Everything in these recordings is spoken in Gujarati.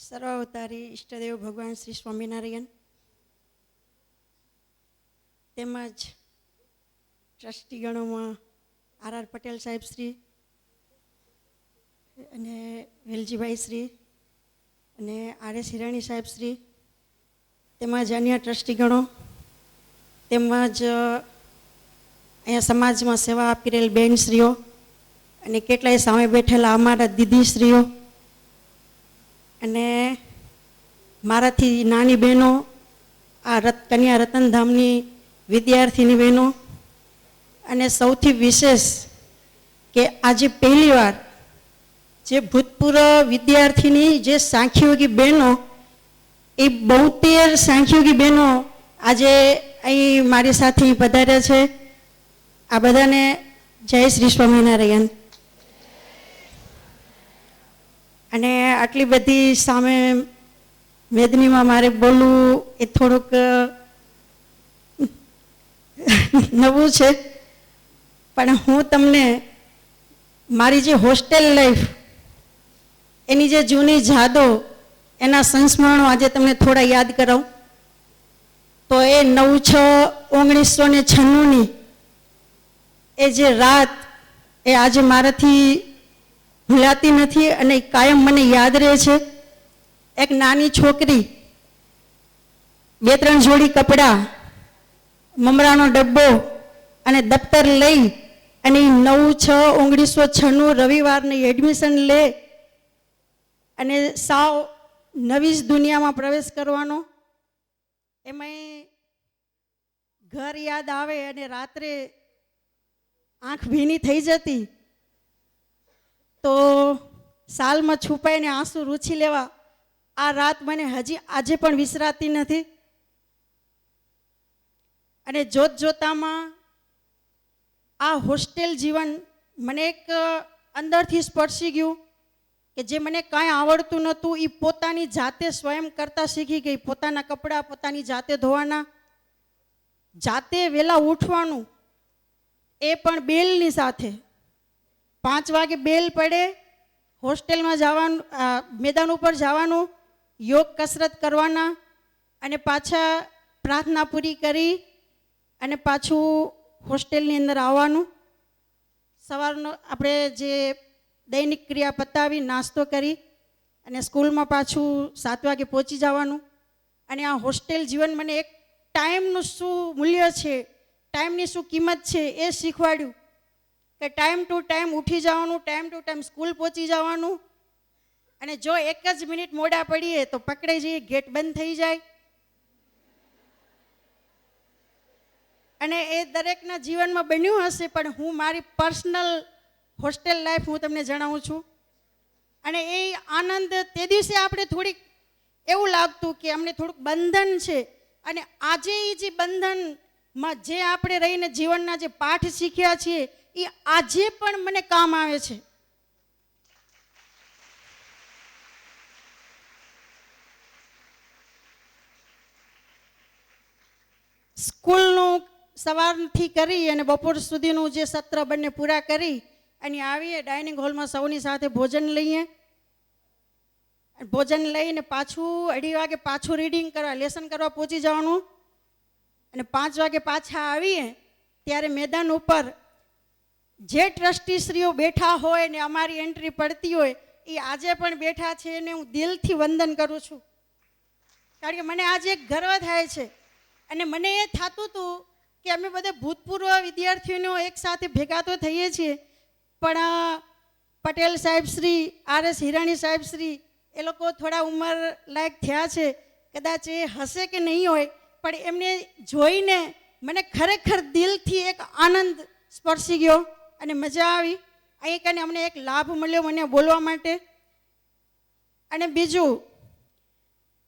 સર્વાવતારી ઈષ્ટદેવ ભગવાન શ્રી સ્વામિનારાયણ તેમજ ટ્રસ્ટીગણોમાં આર પટેલ સાહેબ શ્રી અને વેલજીભાઈ શ્રી અને આર હિરાણી સાહેબ શ્રી તેમજ અન્ય ટ્રસ્ટીગણો તેમજ અહીંયા સમાજમાં સેવા આપી રહેલ બહેનશ્રીઓ અને કેટલાય સામે બેઠેલા અમારા દીદીશ્રીઓ અને મારાથી નાની બહેનો આ કન્યા રતનધામની વિદ્યાર્થીની બહેનો અને સૌથી વિશેષ કે આજે પહેલીવાર જે ભૂતપૂર્વ વિદ્યાર્થીની જે સાંખ્યોગી બહેનો એ 72 સાંખ્યોગી બહેનો આજે અહીં મારી સાથે પધાર્યા છે. આ બધાને જય શ્રી સ્વામિનારાયણ. અને આટલી બધી સામે મેદનીમાં મારે બોલવું એ થોડુંક નવું છે, પણ હું તમને મારી જે હોસ્ટેલ લાઈફ એની જે જૂની યાદો એના સંસ્મરણો આજે તમને થોડા યાદ કરાવું. તો એ 9/6/1996ની એ જે રાત એ આજે મારાથી ભૂલાતી નથી અને કાયમ મને યાદ રહે છે. એક નાની છોકરી 2-3 જોડી કપડાં, મમરાનો ડબ્બો અને દફતર લઈ અને 9/6/1996 રવિવારની એડમિશન લે અને સાવ નવી જ દુનિયામાં પ્રવેશ કરવાનો. એમાંય ઘર યાદ આવે અને રાત્રે આંખ ભીની થઈ જતી તો સાલમાં છુપાઈને આંસુ રૂછી લેવા. આ રાત મને હજી આજે પણ વિસરાતી નથી. અને જોતામાં આ હોસ્ટેલ જીવન મને એક અંદરથી સ્પર્શી ગયું કે જે મને કાંઈ આવડતું નહોતું એ પોતાની જાતે સ્વયં કરતા શીખી ગઈ. પોતાના કપડાં પોતાની જાતે ધોવાના, જાતે વહેલા ઉઠવાનું, એ પણ બેલની સાથે. 5 વાગે બેલ પડે, હોસ્ટેલમાં જવાનું, મેદાન ઉપર જવાનું, યોગ કસરત કરવાના અને પાછા પ્રાર્થના પૂરી કરી અને પાછું હોસ્ટેલની અંદર આવવાનું. સવારનો આપણે જે દૈનિક ક્રિયા પતાવી નાસ્તો કરી અને સ્કૂલમાં પાછું 7 વાગે પહોંચી જવાનું. અને આ હોસ્ટેલ જીવન મને એક ટાઈમનું શું મૂલ્ય છે, ટાઈમની શું કિંમત છે એ શીખવાડ્યું કે ટાઈમ ટુ ટાઈમ ઉઠી જવાનું, ટાઈમ ટુ ટાઈમ સ્કૂલ પહોંચી જવાનું. અને જો 1 જ મિનિટ મોડા પડીએ તો પકડાઈ જઈએ, ગેટ બંધ થઈ જાય. અને એ દરેકના જીવનમાં બન્યું હશે, પણ હું મારી પર્સનલ હોસ્ટેલ લાઈફ હું તમને જણાવું છું. અને એ આનંદ તે દિવસે આપણે થોડીક એવું લાગતું કે અમને થોડુંક બંધન છે. અને આજે એ જે બંધનમાં જે આપણે રહીને જીવનના જે પાઠ શીખ્યા છીએ એ આજે પણ મને કામ આવે છે. સ્કૂલનું સવારથી કરી અને બપોર સુધીનું જે સત્ર બંને પૂરા કરી અને આવીએ ડાઇનિંગ હોલમાં સૌની સાથે ભોજન લઈએ. ભોજન લઈને પાછું 2:30 વાગે પાછું રીડિંગ કરવા, લેસન કરવા પહોંચી જવાનું. અને 5 વાગે પાછા આવીએ ત્યારે મેદાન ઉપર જે ટ્રસ્ટીશ્રીઓ બેઠા હોય ને અમારી એન્ટ્રી પડતી હોય એ આજે પણ બેઠા છે અને હું દિલથી વંદન કરું છું. કારણ કે મને આજે એક ગર્વ થાય છે. અને મને એ થતું હતું કે અમે બધા ભૂતપૂર્વ વિદ્યાર્થીઓનો એક સાથે ભેગા તો થઈએ છીએ, પણ પટેલ સાહેબ શ્રી, આર હિરાણી સાહેબ શ્રી એ લોકો થોડા ઉંમર લાયક થયા છે. કદાચ એ હશે કે નહીં હોય, પણ એમને જોઈને મને ખરેખર દિલથી એક આનંદ સ્પર્શી ગયો અને મજા આવી. અહીં કને અમને એક લાભ મળ્યો મને બોલવા માટે. અને બીજું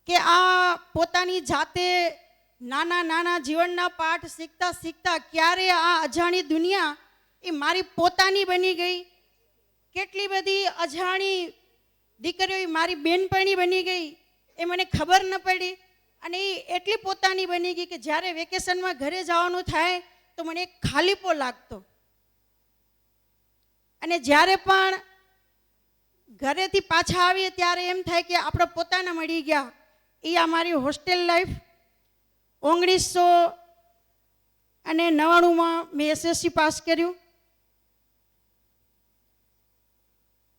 કે આ પોતાની જાતે નાના નાના જીવનના પાઠ શીખતા શીખતા ક્યારે આ અજાણી દુનિયા એ મારી પોતાની બની ગઈ. કેટલી બધી અજાણી દીકરીઓ મારી બેનપણી બની ગઈ એ મને ખબર ન પડી. અને એ એટલી પોતાની બની ગઈ કે જ્યારે વેકેશનમાં ઘરે જવાનું થાય તો મને એક ખાલીપો લાગતો. અને જ્યારે પણ ઘરેથી પાછા આવીએ ત્યારે એમ થાય કે આપણે પોતાના મળી ગયા. એ અમારી હોસ્ટેલ લાઈફ. 1999માં મેં SSC પાસ કર્યું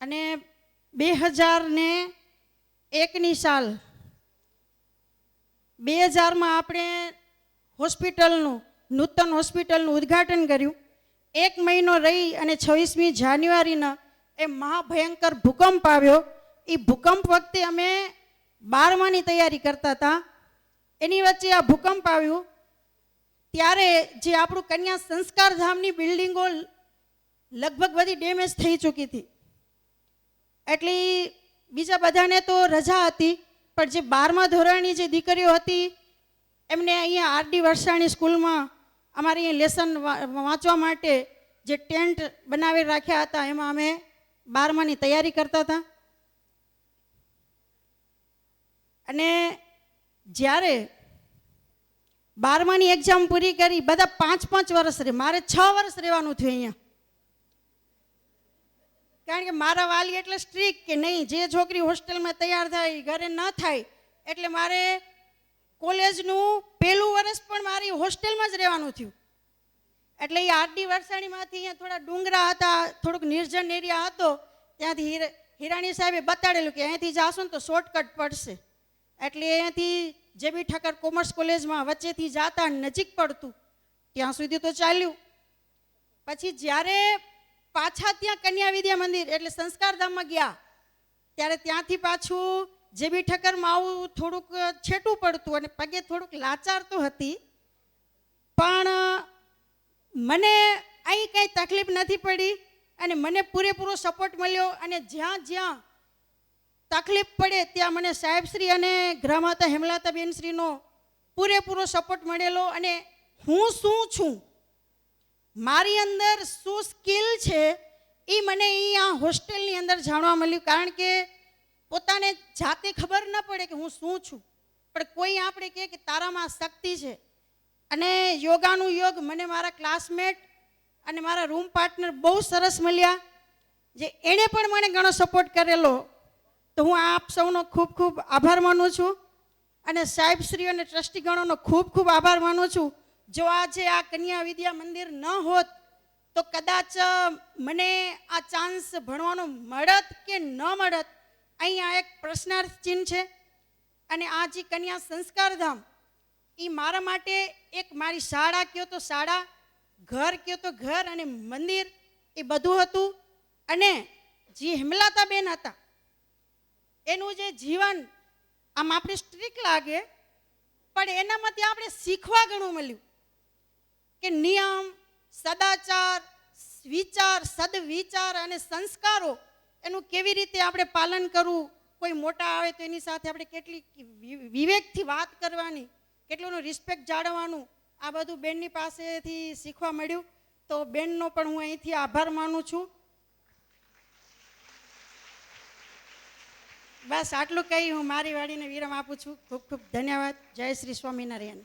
અને 2001ની સાલ 2000માં આપણે નૂતન હોસ્પિટલનું ઉદ્ઘાટન કર્યું. 1 મહિનો રહી અને 26મી જાન્યુઆરીના એ મહાભયંકર ભૂકંપ આવ્યો. એ ભૂકંપ વખતે અમે 12માની તૈયારી કરતા હતા. એની વચ્ચે આ ભૂકંપ આવ્યું ત્યારે જે આપણું કન્યા સંસ્કાર ધામની બિલ્ડિંગો લગભગ બધી ડેમેજ થઈ ચૂકી હતી. એટલે બીજા બધાને તો રજા હતી, પણ જે 12મા ધોરણની જે દીકરીઓ હતી એમને અહીંયા RD વરસાણી સ્કૂલમાં અમારે અહીંયા લેસન વાંચવા માટે જે ટેન્ટ બનાવી રાખ્યા હતા એમાં અમે 12માની તૈયારી કરતા હતા. અને જ્યારે 12માની એક્ઝામ પૂરી કરી બધા 5-5 વર્ષ રહે, મારે 6 વર્ષ રહેવાનું થયું અહીંયા. કારણ કે મારા વાલી એટલે સ્ટ્રિક્ટ કે નહીં, જે છોકરી હોસ્ટેલમાં તૈયાર થાય ઘરે ન થાય, એટલે મારે કોલેજનું પહેલું વર્ષ પણ મારી હોસ્ટેલમાં જ રહેવાનું થયું. એટલે એ RD વરસાણીમાંથી અહીંયા થોડા ડુંગરા હતા, થોડુંક નિર્જન એરિયા હતો, ત્યાંથી હિરાણી સાહેબે બતાડેલું કે અહીંયાથી જાશો ને તો શોર્ટકટ પડશે. એટલે અહીંયાથી JB ઠક્કર કોમર્સ કોલેજમાં વચ્ચેથી જાતા નજીક પડતું, ત્યાં સુધી તો ચાલ્યું. પછી જ્યારે પાછા ત્યાં કન્યા વિદ્યા મંદિર એટલે સંસ્કારધામમાં ગયા ત્યારે ત્યાંથી પાછું JB ઠક્કરમાં આવું થોડુંક છેટું પડતું અને પગે થોડુંક લાચાર તો હતી, પણ મને અહીં કંઈ તકલીફ નથી પડી અને મને પૂરેપૂરો સપોર્ટ મળ્યો. અને જ્યાં જ્યાં તકલીફ પડે ત્યાં મને સાહેબશ્રી અને ગૃહમાતા હેમલતાબેનશ્રીનો પૂરેપૂરો સપોર્ટ મળેલો. અને હું શું છું, મારી અંદર શું સ્કિલ છે એ મને અહીંયા હોસ્ટેલની અંદર જાણવા મળ્યું. કારણ કે પોતાને જાતે ખબર ન પડે કે હું શું છું, પણ કોઈ આપણે કહે કે તારામાં શક્તિ છે. અને યોગાનું યોગ મને મારા ક્લાસમેટ અને મારા રૂમ પાર્ટનર બહુ સરસ મળ્યા, જે એણે પણ મને ઘણો સપોર્ટ કરેલો. તો હું આપ સૌનો ખૂબ ખૂબ આભાર માનું છું અને સાહેબશ્રીઓ અને ટ્રસ્ટીગણોનો ખૂબ ખૂબ આભાર માનું છું. જો આજે આ કન્યા વિદ્યા મંદિર ન હોત તો કદાચ મને આ ચાન્સ ભણવાનો મળત કે ન મળત, અહીંયા એક પ્રશ્નાર્થ ચિહ્ન છે. અને આ જે કન્યા સંસ્કારધામ એ મારા માટે એક મારી શાળા કયો તો શાળા, ઘર કયો તો ઘર અને મંદિર એ બધું હતું. અને જે હેમલતાબેન હતા એનું જે જીવન આમ આપણે સ્ટ્રિક્ટ લાગે, પણ એનામાંથી આપણે શીખવા ઘણું મળ્યું કે નિયમ, સદાચાર, વિચાર, સદવિચાર અને સંસ્કારો એનું કેવી રીતે આપણે પાલન કરવું. કોઈ મોટા આવે તો એની સાથે આપણે કેટલી વિવેકથી વાત કરવાની, કેટલું રિસ્પેક્ટ જાળવવાનું, આ બધું બેનની પાસેથી શીખવા મળ્યું. તો બેનનો પણ હું અહીંથી આભાર માનું છું. બસ આટલું કહી હું મારી વાડીને વિરામ આપું છું. ખૂબ ખૂબ ધન્યવાદ. જય શ્રી સ્વામિનારાયણ.